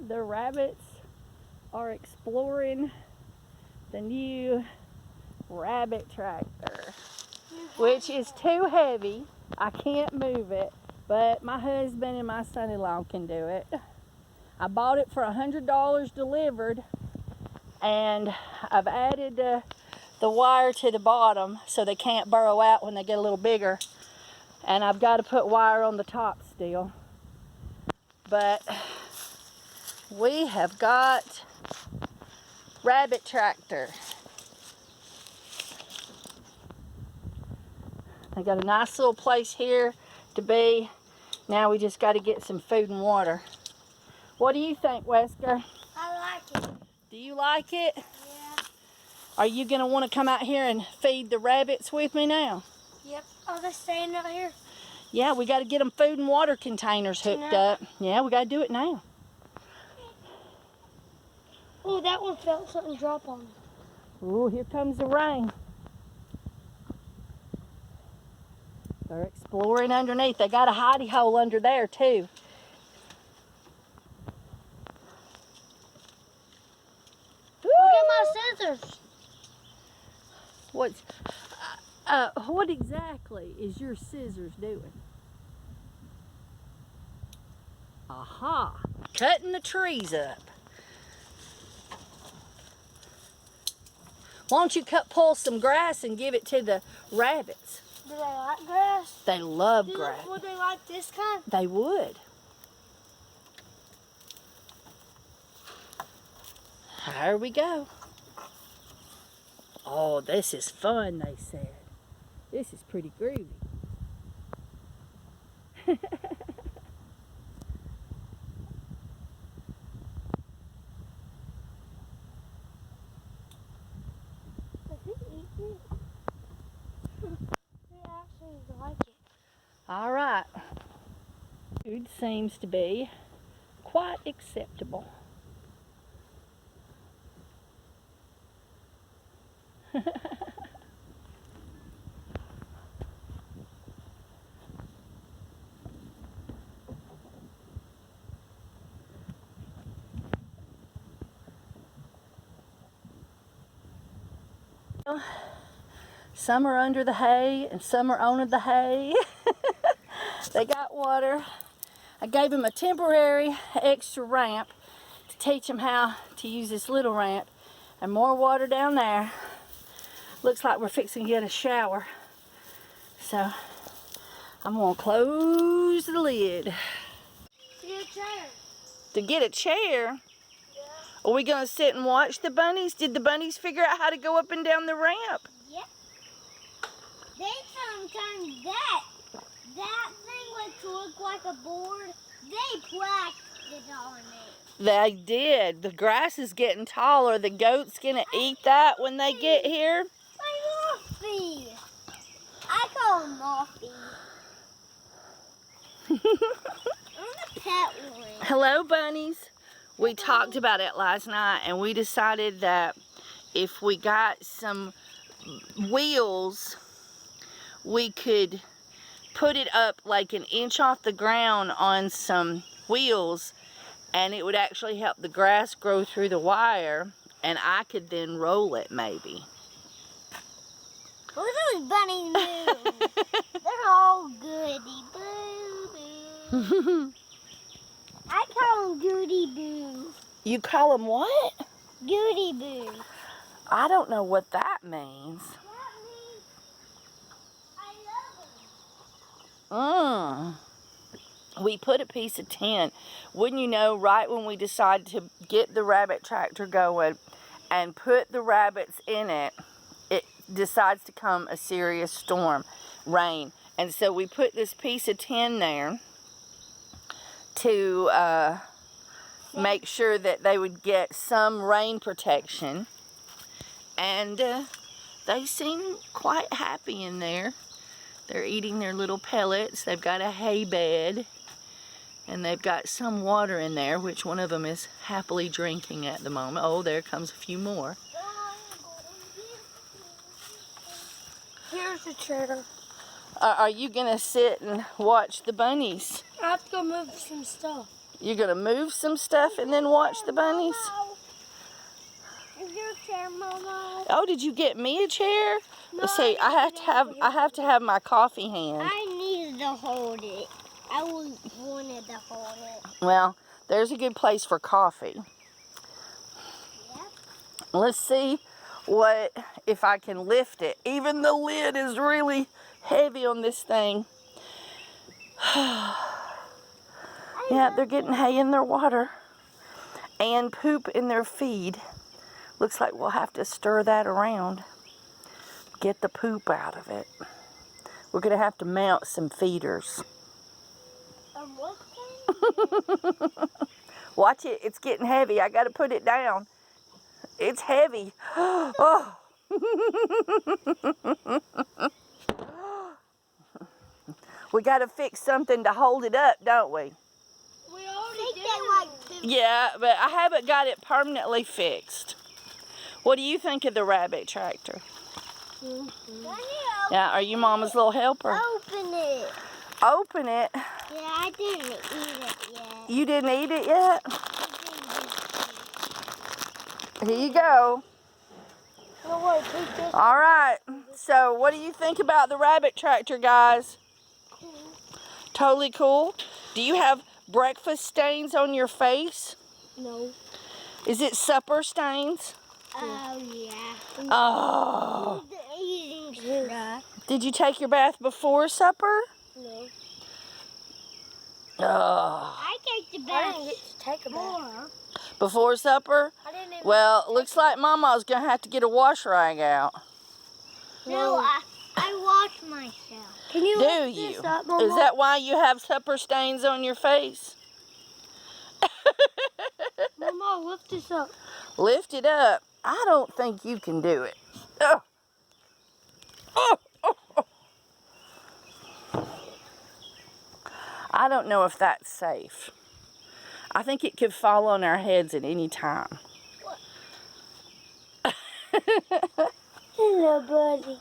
the rabbits are exploring the new rabbit tractor, which is too heavy. I can't move it, but my husband and my son-in-law can do it. I bought it for $100 delivered, and I've added the wire to the bottom so they can't burrow out when they get a little bigger, and I've got to put wire on the top still. But we have got rabbit tractor. I got a nice little place here to be. Now we just got to get some food and water. What do you think, Wesker? I like it. Do you like it? Yeah. Are you going to want to come out here and feed the rabbits with me now? Yep. Oh, they're staying out here? Yeah, we got to get them food and water containers hooked up. Yeah, we got to do it now. Oh, that one felt something drop on me. Oh, here comes the rain. They're exploring underneath. They got a hidey hole under there too. Look at my scissors. What exactly is your scissors doing? Aha! Cutting the trees up. Why don't you pull some grass and give it to the rabbits? Do they like grass? They love grass. Would they like this kind? They would. Here we go. Oh, this is fun, they said. This is pretty groovy. They actually like it. All right. Food seems to be quite acceptable. Some are under the hay and some are on the hay. They got water. I gave them a temporary extra ramp to teach them how to use this little ramp, and more water down there. Looks like we're fixing to get a shower. So I'm gonna close the lid. To get a chair. To get a chair? Yeah. Are we gonna sit and watch the bunnies? Did the bunnies figure out how to go up and down the ramp? Yep. They sometimes that thing which looked like a board, they practiced on it. They did. The grass is getting taller. The goat's gonna eat that when they get here. My Morphy. I call him Morphy. I'm a pet one. Hello, bunnies. We talked about it last night, and we decided that if we got some wheels, we could put it up like an inch off the ground on some wheels, and it would actually help the grass grow through the wire, and I could then roll it maybe. What are those bunnies do? They're all goody boo boo. I call them goody boo. You call them what? Goody boo. I don't know what that means. That means I love them. We put a piece of tin. Wouldn't you know, right when we decided to get the rabbit tractor going and put the rabbits in it, it decides to come a serious storm, rain. And so we put this piece of tin there to make sure that they would get some rain protection. And they seem quite happy in there. They're eating their little pellets. They've got a hay bed. And they've got some water in there, which one of them is happily drinking at the moment. Oh, there comes a few more. Here's the chair. Are you going to sit and watch the bunnies? I have to go move some stuff. You gonna move some stuff and then watch the bunnies? Is your chair, Momo? Oh, did you get me a chair? No, Let's see. I have to have my coffee hand. I needed to hold it. I wanted to hold it. Well, there's a good place for coffee. Yep. Let's see if I can lift it. Even the lid is really heavy on this thing. Yeah, they're getting hay in their water and poop in their feed. Looks like we'll have to stir that around. Get the poop out of it. We're gonna have to mount some feeders. What kind? Watch it, it's getting heavy. I gotta put it down. It's heavy. Oh. We gotta fix something to hold it up, don't we? We already did. Yeah, but I haven't got it permanently fixed. What do you think of the rabbit tractor? Yeah, are you Mama's little helper? Open it. Open it? Yeah, I didn't eat it yet. You didn't eat it yet? Here you go. All right, so what do you think about the rabbit tractor, guys? Cool. Totally cool. Do you have breakfast stains on your face? No. Is it supper stains? Oh, yeah. Oh. Eating stuff. Did you take your bath before supper? No. Oh. I take the bath. I didn't get to take a bath. Before supper? I didn't even Well, looks like Mama's gonna have to get a wash rag out. No, I wash myself. Can you Do you? Is that why you have supper stains on your face? Mama, lift this up. Lift it up. I don't think you can do it. Oh. Oh, oh, oh. I don't know if that's safe. I think it could fall on our heads at any time. Hello, buddy.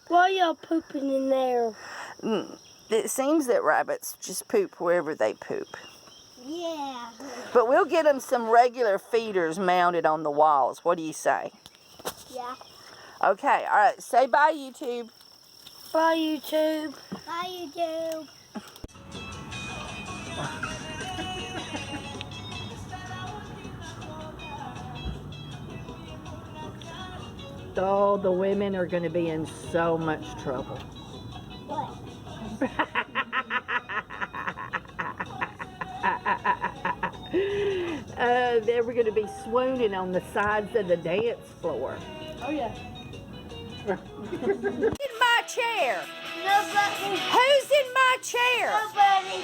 Why y'all pooping in there? It seems that rabbits just poop wherever they poop. Yeah. But we'll get them some regular feeders mounted on the walls. What do you say? Yeah. Okay, all right. Say bye, YouTube. Bye, YouTube. Bye, YouTube. Oh, the women are going to be in so much trouble. What? They were going to be swooning on the sides of the dance floor. Oh, yeah. In my chair. Nobody. Who's in my chair? Nobody.